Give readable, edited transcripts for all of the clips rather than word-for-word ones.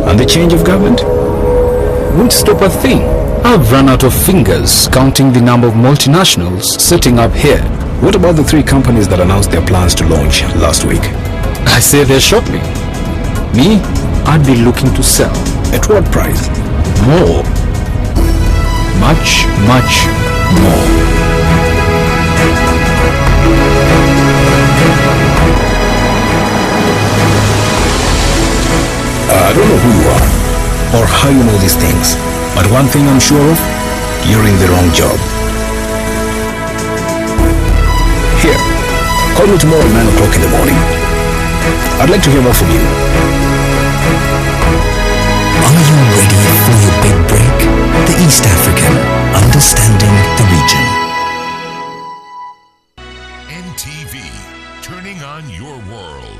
And the change of government won't stop a thing. I've run out of fingers counting the number of multinationals setting up here. What about the 3 companies that announced their plans to launch last week? I say they're shortly. Me, I'd be looking to sell. At what price? More. Much, much more. I don't know who you are or how you know these things, but one thing I'm sure of, you're in the wrong job. Here, call me tomorrow at 9 o'clock in the morning. I'd like to hear more from you. Are you ready for your big break? The East African, understanding the region. NTV, turning on your world.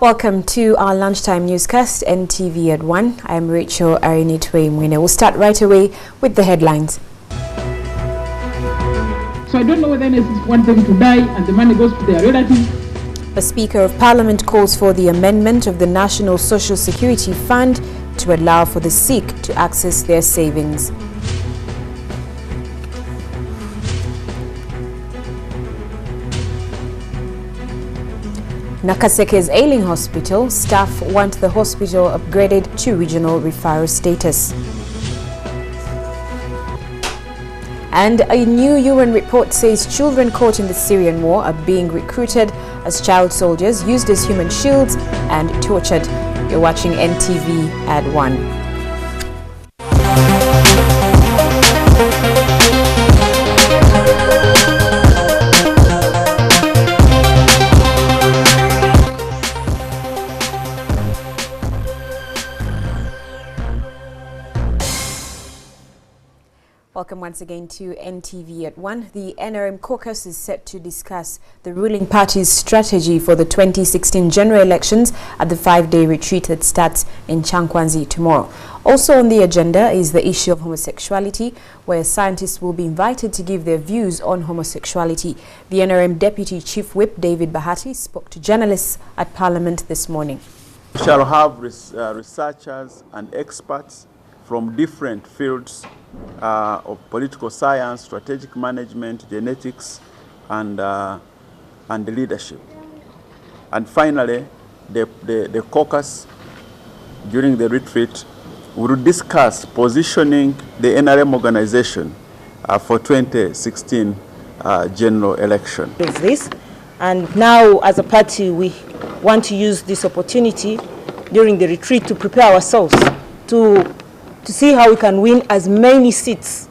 Welcome to our lunchtime newscast, NTV at 1. I'm Rachel Arinitwe-Mwine. We'll start right away with the headlines. So I don't know whether NSSF want them to die and the money goes to their relatives. The Speaker of Parliament calls for the amendment of the National Social Security Fund to allow for the sick to access their savings. Nakaseke's ailing hospital, staff want the hospital upgraded to regional referral status. And a new UN report says children caught in the Syrian war are being recruited as child soldiers, used as human shields and tortured. You're watching NTV at 1. Welcome once again to NTV at 1. The NRM caucus is set to discuss the ruling party's strategy for the 2016 general elections at the 5-day retreat that starts in Chankwanzi tomorrow. Also on the agenda is the issue of homosexuality, where scientists will be invited to give their views on homosexuality. The NRM Deputy Chief Whip David Bahati spoke to journalists at Parliament this morning. We shall have researchers and experts from different fields of political science, strategic management, genetics, and leadership. And finally, the caucus during the retreat will discuss positioning the NRM organization for 2016 general election. This, and now as a party we want to use this opportunity during the retreat to prepare ourselves to see how we can win as many seats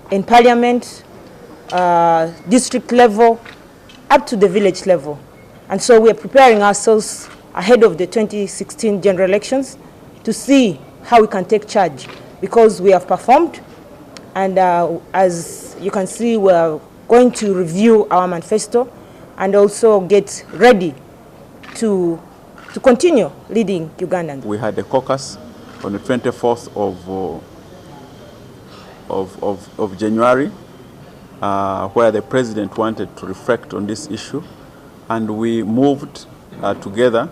in parliament, district level, up to the village level. And so we are preparing ourselves ahead of the 2016 general elections to see how we can take charge, because we have performed, and as you can see, we are going to review our manifesto and also get ready to continue leading Ugandans. We had a caucus on the 24th of January, where the president wanted to reflect on this issue, and we moved together,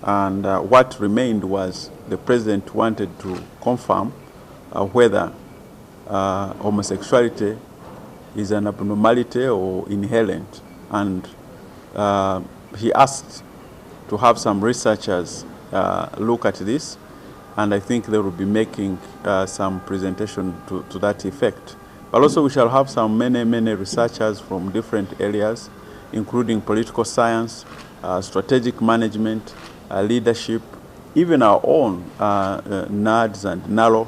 and what remained was the president wanted to confirm whether homosexuality is an abnormality or inherent, and he asked to have some researchers look at this, and I think they will be making some presentation to that effect. But also we shall have some many researchers from different areas, including political science, strategic management, leadership, even our own NADS and NALO.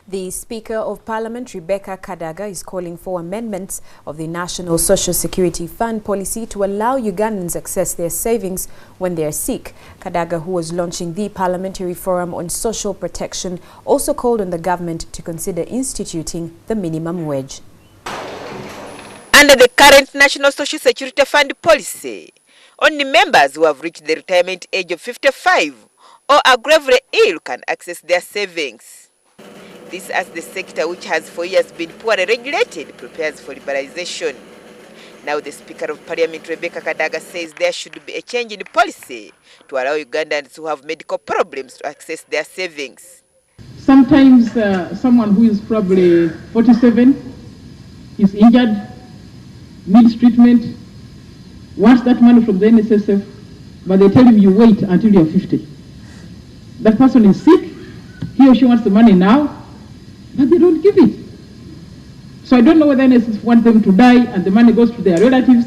The Speaker of Parliament, Rebecca KADACA, is calling for amendments of the National Social Security Fund policy to allow Ugandans access their savings when they are sick. KADACA, who was launching the Parliamentary Forum on Social Protection, also called on the government to consider instituting the minimum wage. Under the current National Social Security Fund policy, only members who have reached the retirement age of 55 or are gravely ill can access their savings. This as the sector, which has for years been poorly regulated, prepares for liberalization. Now the Speaker of Parliament, Rebecca KADACA, says there should be a change in policy to allow Ugandans who have medical problems to access their savings. Sometimes someone who is probably 47 is injured, needs treatment, wants that money from the NSSF, but they tell him you wait until you're 50. That person is sick, he or she wants the money now, but they don't give it. So I don't know whether NSSF wants them to die and the money goes to their relatives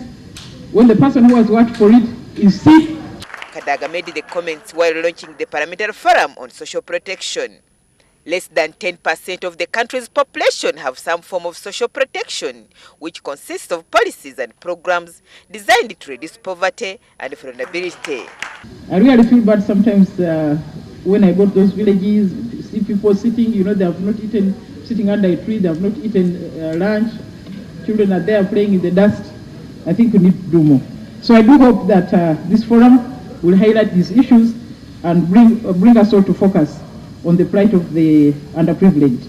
when the person who has worked for it is sick. KADACA made the comments while launching the Parliamentary Forum on Social Protection. Less than 10% of the country's population have some form of social protection, which consists of policies and programs designed to reduce poverty and vulnerability. I really feel bad sometimes when I go to those villages, see people sitting, you know, they have not eaten, sitting under a tree, they have not eaten lunch, children are there playing in the dust. I think we need to do more. So I do hope that this forum will highlight these issues and bring us all to focus on the plight of the underprivileged.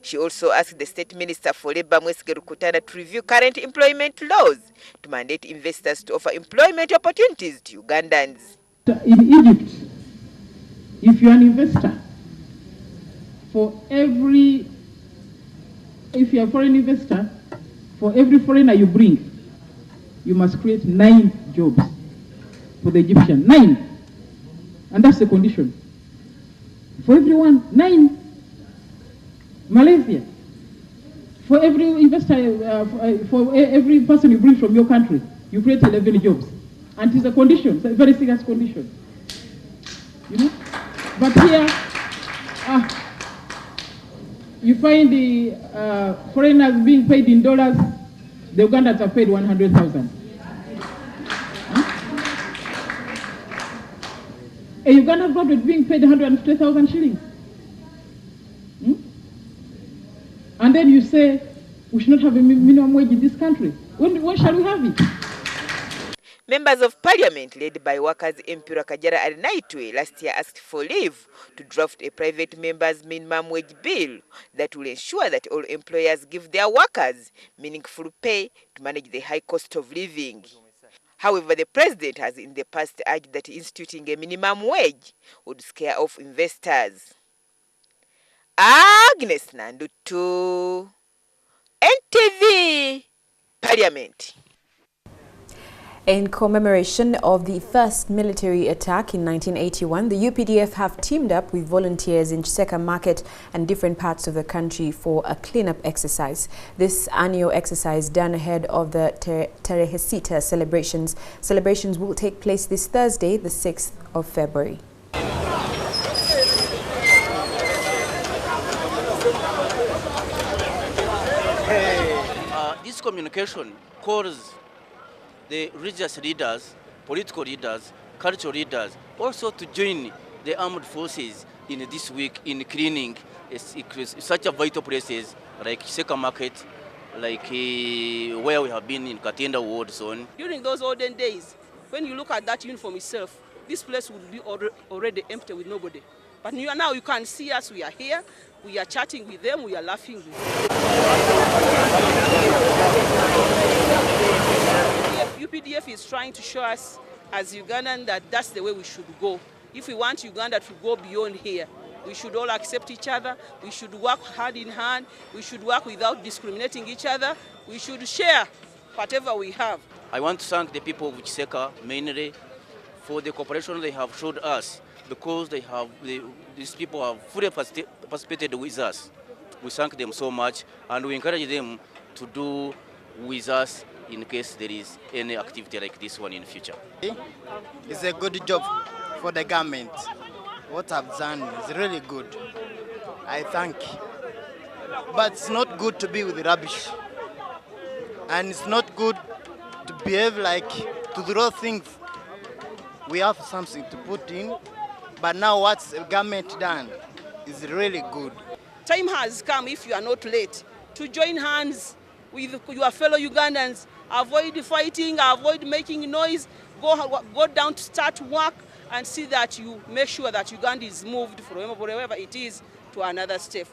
She also asked the State Minister for Labour, Mwesige Rukutana, to review current employment laws to mandate investors to offer employment opportunities to Ugandans. In Egypt, if you're an investor, if you're a foreign investor, for every foreigner you bring, you must create 9 jobs for the Egyptian. 9. And that's the condition. For everyone, 9. Malaysia, for every investor, for every person you bring from your country, you create 11 jobs. And it's a condition, it's a very serious condition. You know? But here, you find the foreigners being paid in dollars, the Ugandans are paid 100,000. A Ugandan graduate being paid 150,000 shillings. And then you say, we should not have a minimum wage in this country. When shall we have it? Members of Parliament, led by workers MP Kajara Alinaitwe, last year asked for leave to draft a private members' minimum wage bill that will ensure that all employers give their workers meaningful pay to manage the high cost of living. However, the President has in the past urged that instituting a minimum wage would scare off investors. Agnes Nandutu, NTV, Parliament. In commemoration of the first military attack in 1981, the UPDF have teamed up with volunteers in KISEKA market and different parts of the country for a cleanup exercise. This annual exercise, done ahead of the TAREHE SITA celebrations. Celebrations will take place this Thursday, the 6th of February. This communication calls the religious leaders, political leaders, cultural leaders also to join the armed forces in this week in cleaning such a vital places like KISEKA market, like where we have been in Katenda Ward zone. During those olden days, when you look at that uniform itself, this place would be already empty with nobody. But now you can see us, we are here, we are chatting with them, we are laughing with them. UPDF is trying to show us as Ugandan that that's the way we should go. If we want Uganda to go beyond here, we should all accept each other, we should work hand in hand, we should work without discriminating each other, we should share whatever we have. I want to thank the people of KISEKA mainly for the cooperation they have showed us, because these people have fully participated with us We thank them so much, and we encourage them to do with us in case there is any activity like this one in the future. It's a good job for the government. What I've done is really good. I thank. But it's not good to be with rubbish. And it's not good to behave like to throw things. We have something to put in, but now what's the government done is really good. Time has come, if you are not late, to join hands with your fellow Ugandans. Avoid fighting, avoid making noise, go down to start work and see that you make sure that Uganda is moved from wherever it is to another step.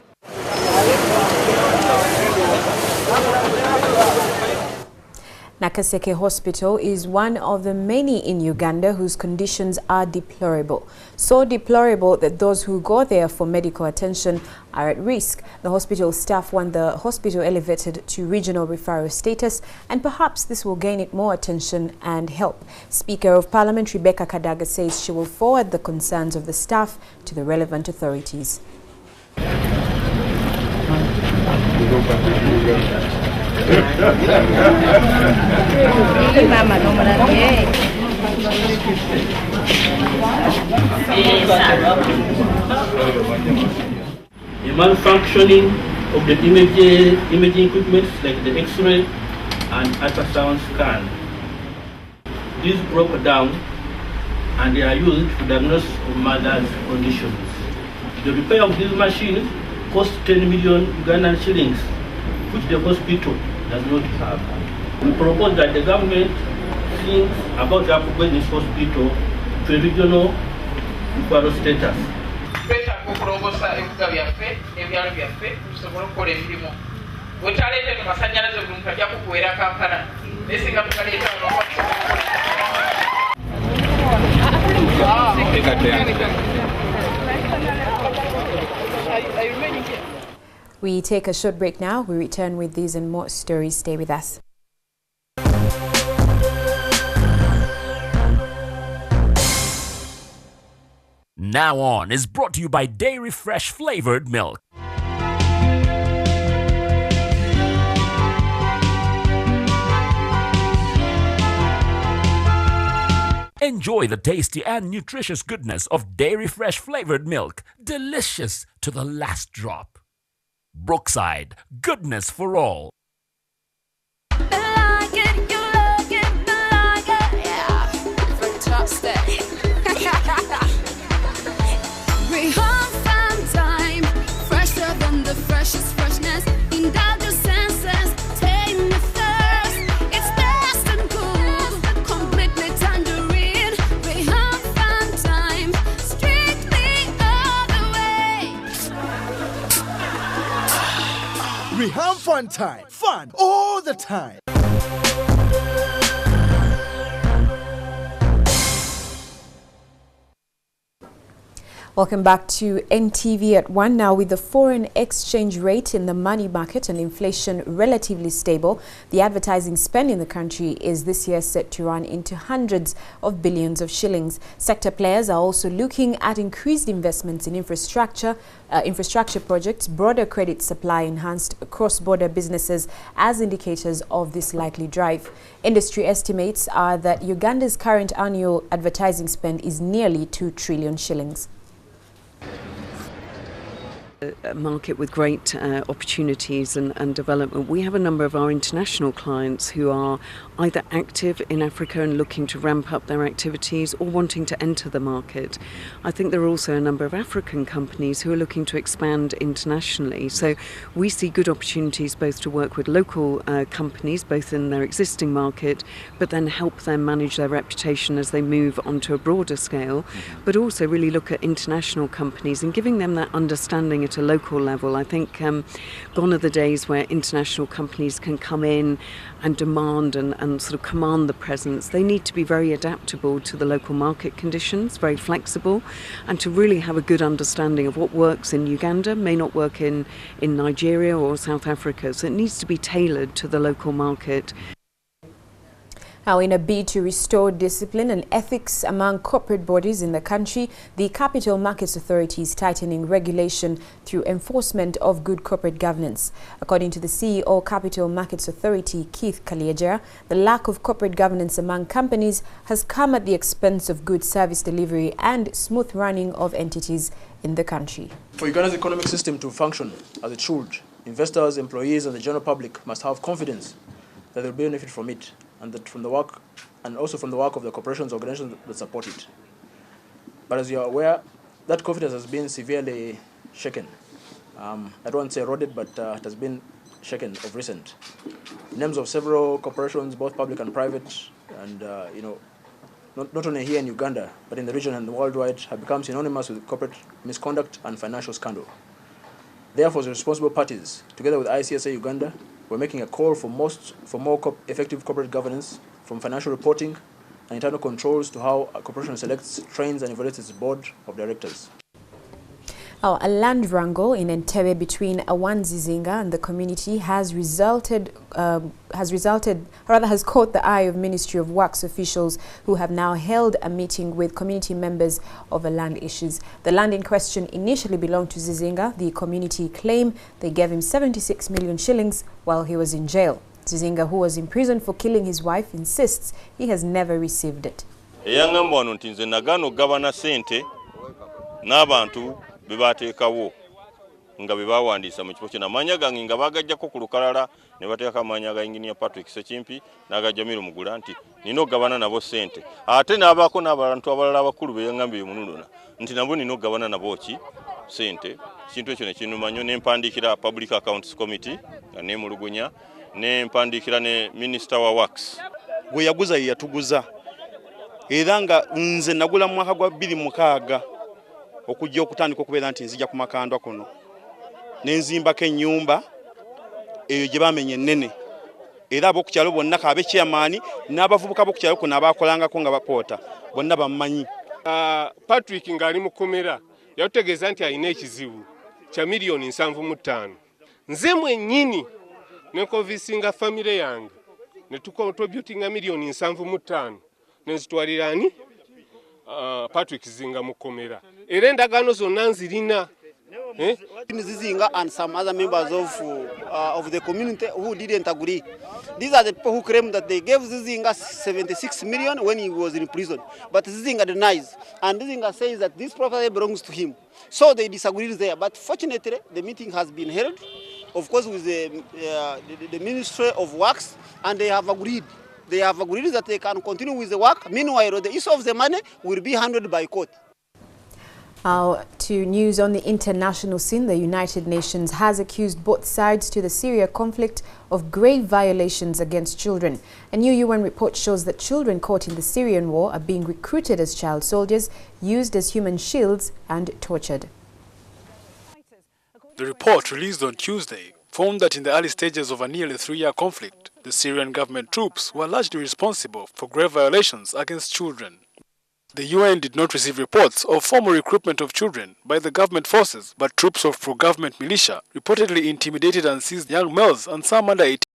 KISEKA Hospital is one of the many in Uganda whose conditions are deplorable. So deplorable that those who go there for medical attention are at risk. The hospital staff want the hospital elevated to regional referral status, and perhaps this will gain it more attention and help. Speaker of Parliament Rebecca KADACA says she will forward the concerns of the staff to the relevant authorities. The malfunctioning of the imaging equipment like the X-ray and ultrasound scan. These broke down and they are used to diagnose mothers' conditions. The repair of these machines cost 10 million Ugandan shillings, which the hospital does not have. We propose that the government thinks about upgrading this hospital to a regional referral status. We take a short break now. We return with these and more stories. Stay with us. Now On is brought to you by Dairy Fresh Flavored Milk. Enjoy the tasty and nutritious goodness of Dairy Fresh Flavored Milk. Delicious to the last drop. Brookside, goodness for all. Reham Fun Time. Fun all the time. Welcome back to NTV at One. Now, with the foreign exchange rate in the money market and inflation relatively stable, the advertising spend in the country is this year set to run into hundreds of billions of shillings. Sector players are also looking at increased investments in infrastructure projects, broader credit supply, enhanced cross-border businesses as indicators of this likely drive. Industry estimates are that Uganda's current annual advertising spend is nearly 2 trillion shillings. A market with great opportunities and development. We have a number of our international clients who are either active in Africa and looking to ramp up their activities or wanting to enter the market. I think there are also a number of African companies who are looking to expand internationally. So we see good opportunities both to work with local companies, both in their existing market, but then help them manage their reputation as they move onto a broader scale, but also really look at international companies and giving them that understanding at a local level. I think gone are the days where international companies can come in and demand and sort of command the presence. They need to be very adaptable to the local market conditions, very flexible, and to really have a good understanding of what works in Uganda may not work in Nigeria or South Africa. So it needs to be tailored to the local market. Now, in a bid to restore discipline and ethics among corporate bodies in the country, the Capital Markets Authority is tightening regulation through enforcement of good corporate governance. According to the CEO, Capital Markets Authority, KISEKA, the lack of corporate governance among companies has come at the expense of good service delivery and smooth running of entities in the country. For Uganda's economic system to function as it should, investors, employees, and the general public must have confidence that they'll benefit from it, and that from the work, and also from the work of the corporations, organizations that support it. But as you are aware, that confidence has been severely shaken. I don't want to say eroded, but it has been shaken of recent. The names of several corporations, both public and private, and not only here in Uganda, but in the region and worldwide, have become synonymous with corporate misconduct and financial scandal. Therefore, the responsible parties, together with ICSA Uganda, we're making a call for more effective corporate governance, from financial reporting and internal controls to how a corporation selects, trains, and evaluates its board of directors. A land wrangle in Entebbe between Awan Zizinga and the community has caught the eye of Ministry of Works officials, who have now held a meeting with community members over land issues. The land in question initially belonged to Zizinga. The community claim they gave him 76 million shillings while he was in jail. Zizinga, who was in prison for killing his wife, insists he has never received it. Bebateekawo nga bebawandiisa mu kifo kino amanya gange nga bagajjako ku lukalala ne bateeka amanya ga Engineer Patrick Sekimpi n'aga Miro Mugula nti nina ogabana nabo ssente, ate n'abaako n'abantu abalala abakulu be yaŋŋambye munuluna nti nabo nina ogabana nabo ki ssente. Kintu ekyo ne kinuma nnyo, ne mpandiikira Public Accounts Committee nga neemulugunya, ne mpandiikira ne Minister wa Works. Gwe yaguza ye yatuguza, era nga nze nagula mu mwaka gwa 2006 okujja okutandika okubeera nti nzija ku makandwa kuno nenzimbako ennyumba eyo gye bamenye ennene, era ab'okukyalo bonna kaabe chairman n'abavubuka b'okukyalo kuno abaakolangako nga bapoota bonna bammanyi. Patrick ng'ali mu kkomera yatutegeeza nti alina ekizibu kya $75,000. Nze mwennyini ne nkovisinga famire yange ne tukontributinga $75,000 ne nzitwalira ani Patrick Zizinga mu kkomera, era endagaano zonna nzirina. Zizinga and some other members of the community who didn't agree. These are the people who claim that they gave Zizinga 76 million when he was in prison. But Zizinga denies, and Zizinga says that this property belongs to him. So they disagreed there. But fortunately, the meeting has been held, of course, with the Ministry of Works, and they have agreed. They have agreed that they can continue with the work. Meanwhile, the issue of the money will be handled by court. To news on the international scene, the United Nations has accused both sides to the Syria conflict of grave violations against children. A new UN report shows that children caught in the Syrian war are being recruited as child soldiers, used as human shields, and tortured. The report, released on Tuesday, found that in the early stages of a nearly 3-year conflict, the Syrian government troops were largely responsible for grave violations against children. The UN did not receive reports of formal recruitment of children by the government forces, but troops of pro-government militia reportedly intimidated and seized young males and some under 18